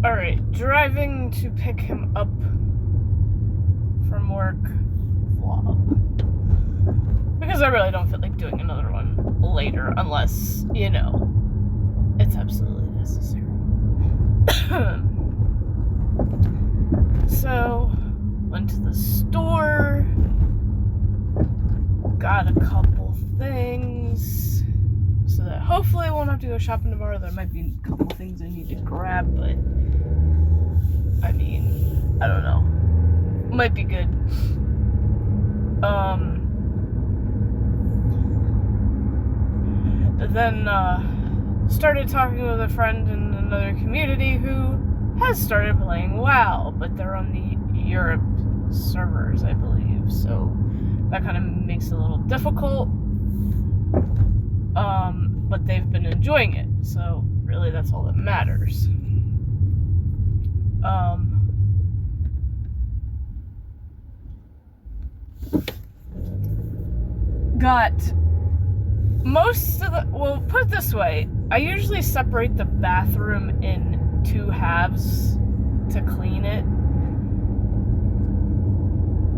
Alright, driving to pick him up from work vlog. Because I really don't feel like doing another one later unless, it's absolutely necessary. So, went to the store, got a couple things, so that hopefully I won't have to go shopping tomorrow. There might be a couple things I need to grab, but I don't know. Might be good. Then started talking with a friend in another community who has started playing WoW, but they're on the Europe servers, I believe, so that kind of makes it a little difficult. But they've been enjoying it, so really that's all that matters. Got most of the, well, put it this way, I usually separate the bathroom in 2 halves to clean it,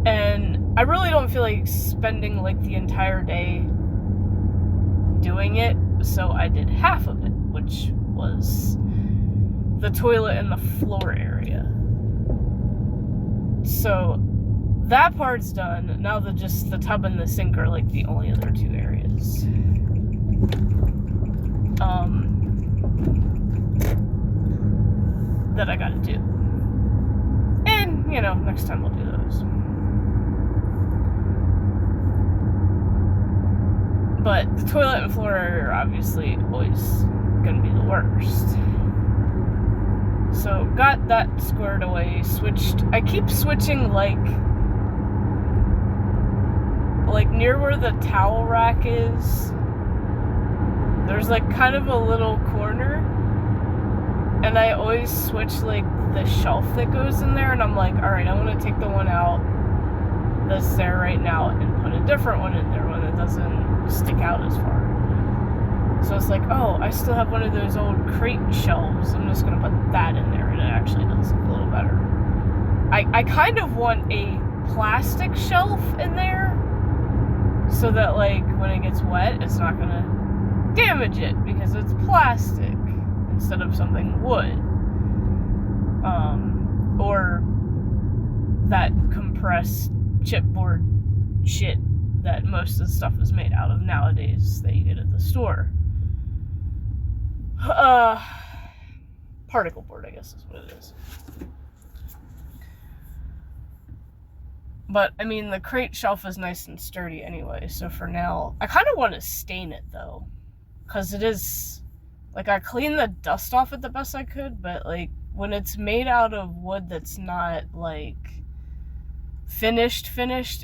and I really don't feel like spending like the entire day doing it, so I did half of it, which was the toilet and the floor area. So that part's done. Now just the tub and the sink are like the only other 2 areas. That I gotta do. And, next time we'll do those. But the toilet and floor area are obviously always gonna be the worst. So got that squared away, switched. I keep switching like near where the towel rack is. There's like kind of a little corner, and I always switch like the shelf that goes in there, and I'm like, alright, I want to take the one out that's there right now and put a different one in there, one that doesn't stick out as far. So it's like, oh, I still have one of those old crate shelves. I'm just gonna put that in there, and it actually does look a little better. I kind of want a plastic shelf in there so that like when it gets wet, it's not gonna damage it because it's plastic instead of something wood. Or that compressed chipboard shit that most of the stuff is made out of nowadays that you get at the store. Particle board, I guess is what it is. But, the crate shelf is nice and sturdy anyway, so for now, I kind of want to stain it, though. Because it is, I cleaned the dust off it the best I could, but, when it's made out of wood that's not, finished,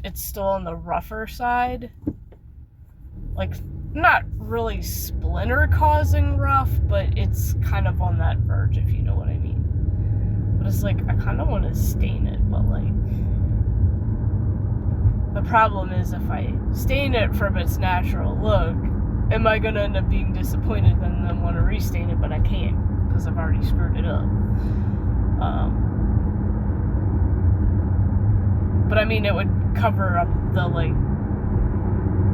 it's still on the rougher side. Not really splinter-causing rough, but it's kind of on that verge, if you know what I mean. But it's I kind of want to stain it, but, the problem is if I stain it from its natural look, am I going to end up being disappointed and then want to restain it, but I can't, because I've already screwed it up. But it would cover up the,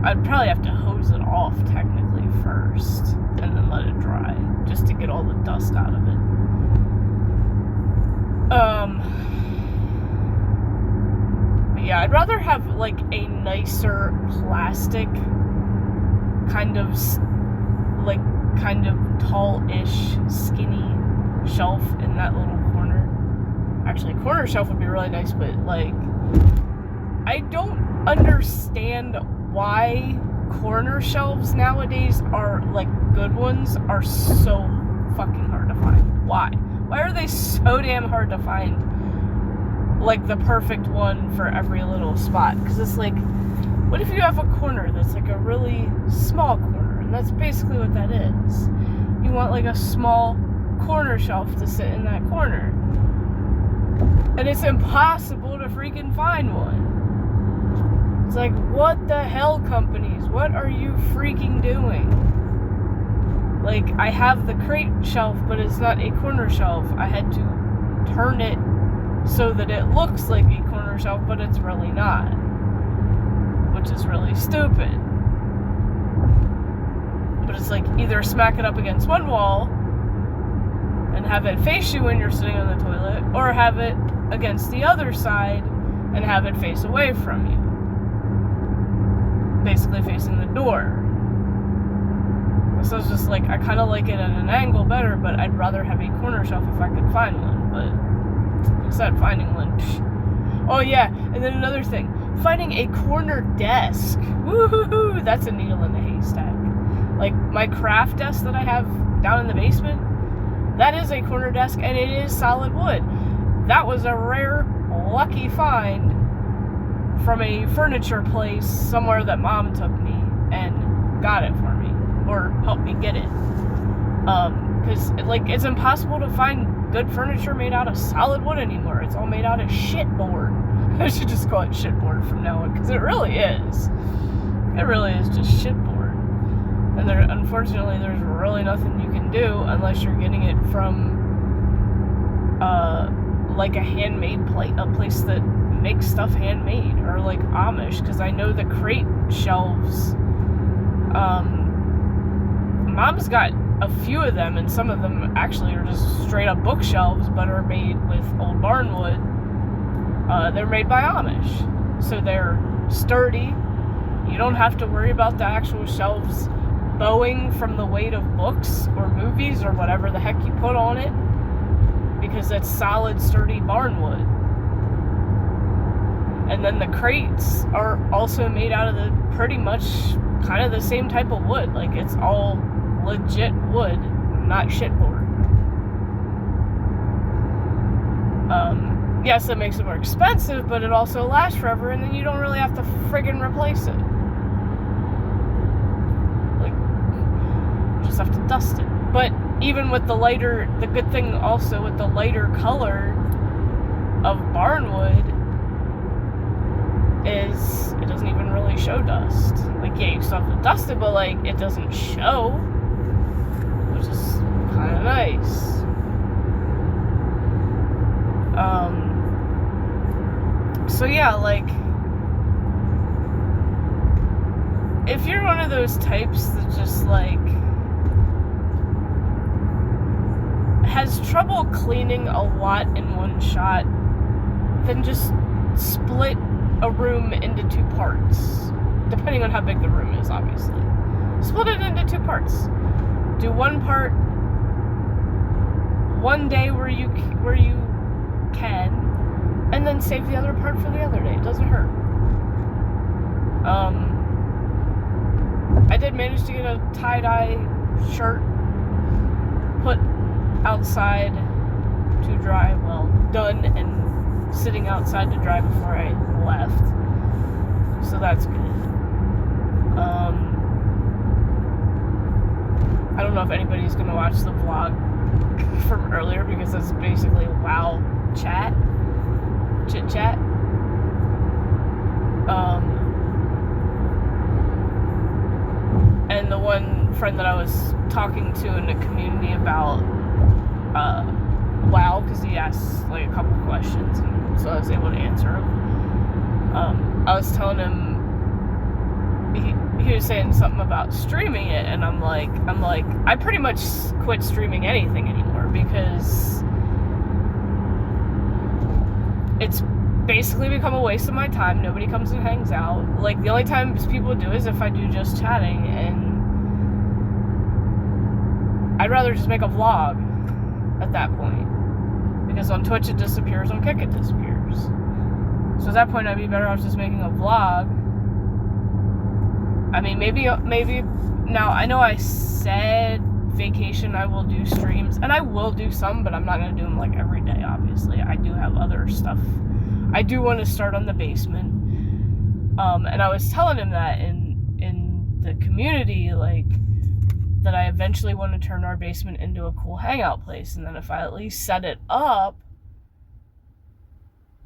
I'd probably have to hose it off technically first, and then let it dry, just to get all the dust out of it. But yeah, I'd rather have, a nicer plastic kind of tall-ish, skinny shelf in that little corner. Actually, a corner shelf would be really nice, but, I don't understand why corner shelves nowadays are, good ones are so fucking hard to find. Why? Why are they so damn hard to find, the perfect one for every little spot? Because it's what if you have a corner that's, a really small corner? And that's basically what that is. You want, a small corner shelf to sit in that corner. And it's impossible to freaking find one. It's what the hell, companies? What are you freaking doing? Like, I have the crate shelf, but it's not a corner shelf. I had to turn it so that it looks like a corner shelf, but it's really not, which is really stupid. But it's like, either smack it up against one wall and have it face you when you're sitting on the toilet, or have it against the other side and have it face away from you, basically facing the door. So it's just like, I kind of like it at an angle better, but I'd rather have a corner shelf if I could find one. But instead of finding one, oh yeah, and then another thing, finding a corner desk. Woohoo! That's a needle in a haystack. Like, my craft desk that I have down in the basement, that is a corner desk, and it is solid wood. That was a rare, lucky find from a furniture place somewhere that Mom took me and got it for me, or helped me get it. Because, like, it's impossible to find good furniture made out of solid wood anymore. It's all made out of shitboard. I should just call it shitboard from now on, because it really is. It really is just shitboard. And unfortunately, there's really nothing you can do unless you're getting it from, like a handmade a place that makes stuff handmade, or like Amish, because I know the crate shelves, Mom's got a few of them, and some of them actually are just straight up bookshelves, but are made with old barn wood. They're made by Amish, so they're sturdy. You don't have to worry about the actual shelves bowing from the weight of books or movies or whatever the heck you put on it, because it's solid, sturdy barn wood. And then the crates are also made out of the pretty much kind of the same type of wood. Like, it's all legit wood, not shitboard. Yes, it makes it more expensive, but it also lasts forever, and then you don't really have to friggin' replace it. Just have to dust it. But even with the good thing also with the lighter color of barnwood is it doesn't even really show dust. Like, yeah, you still have to dust it, but like, it doesn't show, which is kind of nice. So yeah, like, if you're one of those types that just like has trouble cleaning a lot in one shot, then just split a room into two parts, depending on how big the room is, obviously. Split it into two parts. Do one part one day where you can, and then save the other part for the other day. It doesn't hurt. I did manage to get a tie-dye shirt put outside to dry, well, done and sitting outside to dry before I left, so that's good. I don't know if anybody's gonna watch the vlog from earlier, because it's basically WoW chit chat. And the one friend that I was talking to in the community about WoW, because he asked like a couple questions, and so I was able to answer them. I was telling him, he was saying something about streaming it, and I'm like, I pretty much quit streaming anything anymore, because it's basically become a waste of my time. Nobody comes and hangs out. Like, the only times people do is if I do just chatting, and I'd rather just make a vlog at that point, because on Twitch it disappears, on Kick it disappears. So at that point I'd be better off just making a vlog. I mean, maybe now, I know I said vacation I will do streams, and I will do some, but I'm not going to do them like every day, obviously. I do have other stuff. I do want to start on the basement. And I was telling him that in the community, like, that I eventually want to turn our basement into a cool hangout place, and then if I at least set it up,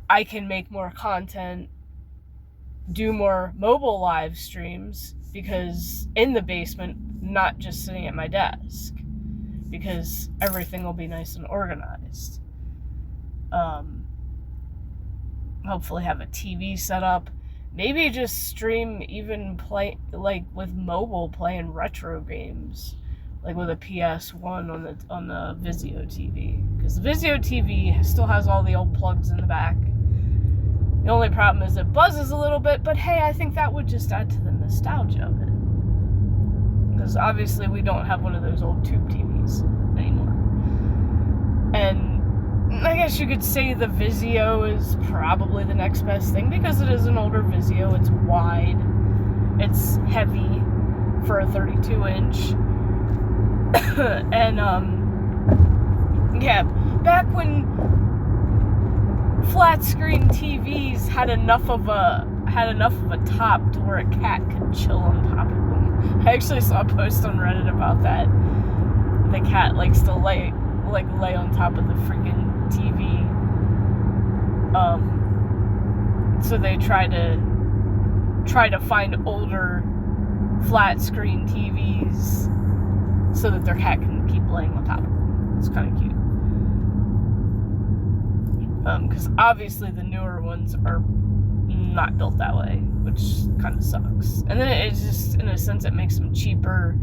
I can make more content, do more mobile live streams, because in the basement not just sitting at my desk, because everything will be nice and organized. Hopefully have a TV set up. Maybe just stream, even play, like, with mobile, playing retro games, like with a PS1 on the Vizio TV, because the Vizio TV still has all the old plugs in the back. The only problem is it buzzes a little bit, but hey, I think that would just add to the nostalgia of it, because obviously we don't have one of those old tube TVs anymore. And I guess you could say the Vizio is probably the next best thing, because it is an older Vizio. It's wide, it's heavy for a 32-inch. And yeah, back when flat screen TVs had enough of a top to where a cat could chill on top of them. I actually saw a post on Reddit about that. The cat likes to lay on top of the freaking TV. So they try to find older flat screen TVs so that their cat can keep laying on top of them. It's kind of cute. Because obviously the newer ones are not built that way, which kind of sucks. And then it's just, in a sense, it makes them cheaper,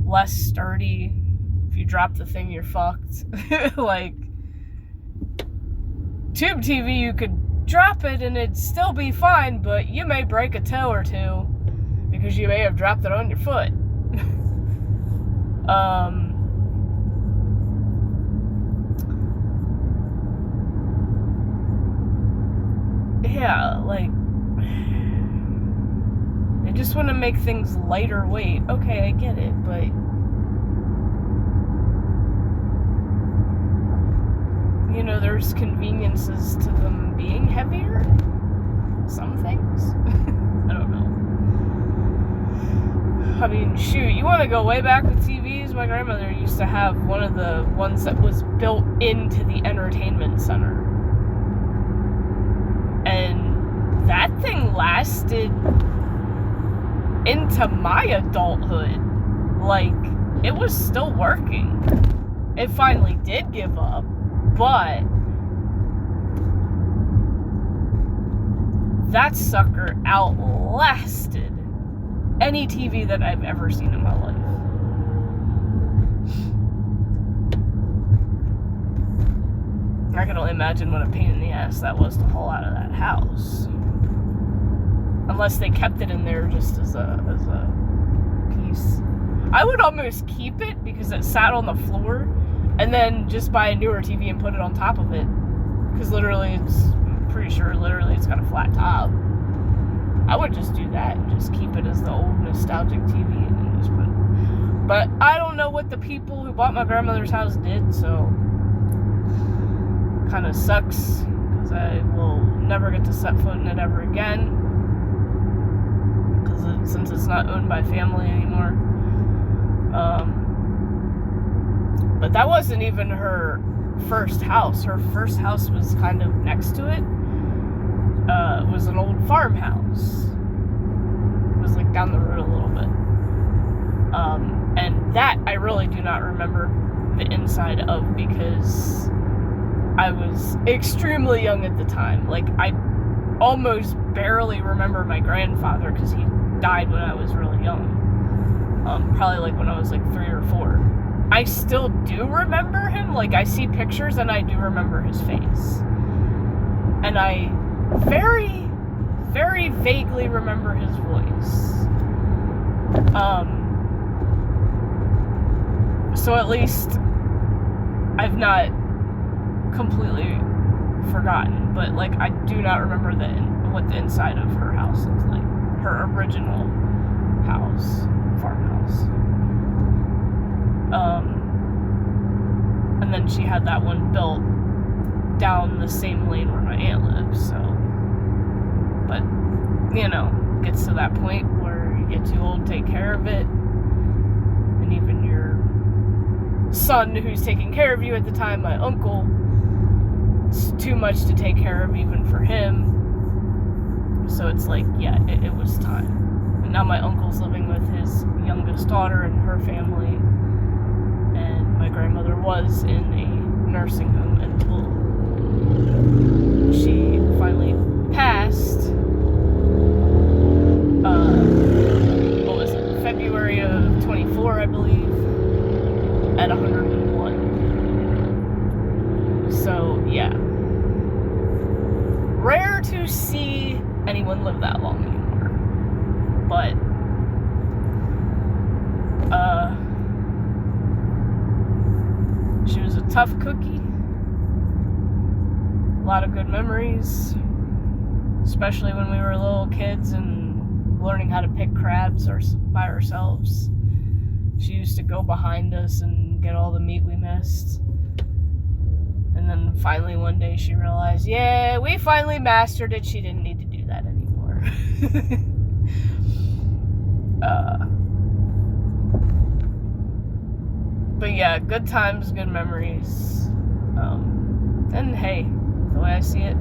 less sturdy. If you drop the thing, you're fucked. Like, tube TV, you could drop it and it'd still be fine, but you may break a toe or two because you may have dropped it on your foot. Yeah, like, they just want to make things lighter weight. Okay, I get it, but you know, there's conveniences to them being heavier. Some things. I don't know. I mean, shoot, you want to go way back with TVs? My grandmother used to have one of the ones that was built into the entertainment center. And that thing lasted into my adulthood. Like, it was still working. It finally did give up, but that sucker outlasted any TV that I've ever seen in my life. I can only imagine what a pain in the ass that was to haul out of that house. Unless they kept it in there just as a piece. I would almost keep it because it sat on the floor, and then just buy a newer TV and put it on top of it. Because literally, I'm pretty sure it's got a flat top. I would just do that and just keep it as the old nostalgic TV and just put it. But I don't know what the people who bought my grandmother's house did, so kind of sucks, because I will never get to set foot in it ever again, since it's not owned by family anymore. But that wasn't even her first house. Her first house was kind of next to it. It was an old farmhouse. It was like down the road a little bit. And that I really do not remember the inside of, because I was extremely young at the time. Like, I almost barely remember my grandfather, because he died when I was really young. Probably like when I was like 3 or 4. I still do remember him. Like, I see pictures and I do remember his face. And I very, very vaguely remember his voice. So at least I've not completely forgotten, but like, I do not remember what the inside of her house looked like. Her original house, farmhouse. And then she had that one built down the same lane where my aunt lives, so. But, you know, gets to that point where you get too old to take care of it, and even your son who's taking care of you at the time, my uncle, it's too much to take care of even for him. So it's like, yeah, it was time. And now my uncle's living with his youngest daughter and her family, and my grandmother was in a nursing home until she finally passed. What was it? February of 24, I believe, at 101. So yeah, rare to see anyone live that long anymore. But she was a tough cookie. A lot of good memories, especially when we were little kids and learning how to pick crabs by ourselves. She used to go behind us and get all the meat we missed. And then finally one day she realized, yeah, we finally mastered it. She didn't need to do that anymore. But yeah, good times, good memories. And hey, the way I see it,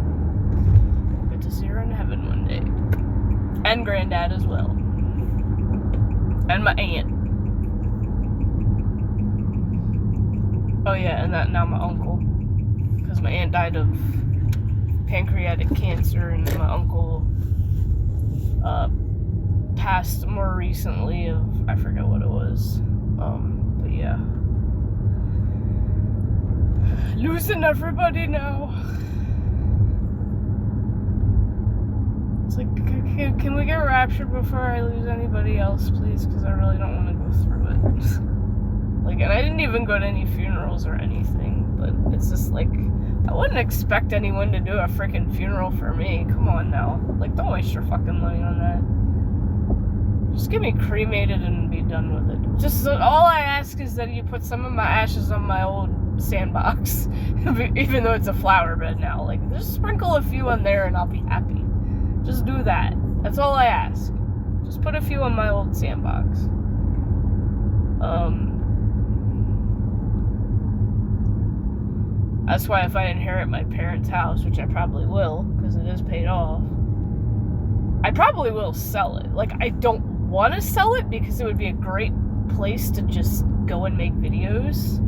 good to see her in heaven one day. And Granddad as well. And my aunt. Oh yeah, and that now my uncle. Because my aunt died of pancreatic cancer, and my uncle passed more recently of, I forget what it was. But yeah. Losing everybody now. It's like, can we get raptured before I lose anybody else, please? Because I really don't want to go through it. Like, and I didn't even go to any funerals or anything, but it's just like, I wouldn't expect anyone to do a freaking funeral for me. Come on now. Like, don't waste your fucking money on that. Just get me cremated and be done with it. Just all I ask is that you put some of my ashes on my old sandbox, even though it's a flower bed now. Like, just sprinkle a few on there and I'll be happy. Just do that. That's all I ask. Just put a few on my old sandbox. That's why if I inherit my parents' house, which I probably will, because it is paid off, I probably will sell it. Like, I don't want to sell it because it would be a great place to just go and make videos.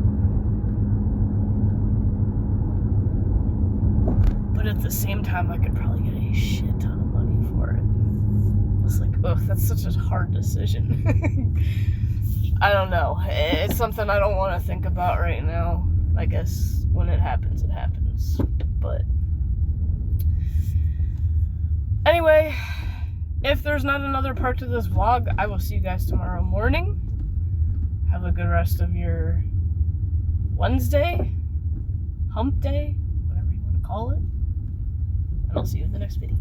But at the same time, I could probably get a shit ton of money for it. It's like, ugh, that's such a hard decision. I don't know. It's something I don't want to think about right now. I guess when it happens, it happens. But anyway, if there's not another part to this vlog, I will see you guys tomorrow morning. Have a good rest of your Wednesday, hump day, whatever you want to call it. And I'll see you in the next video.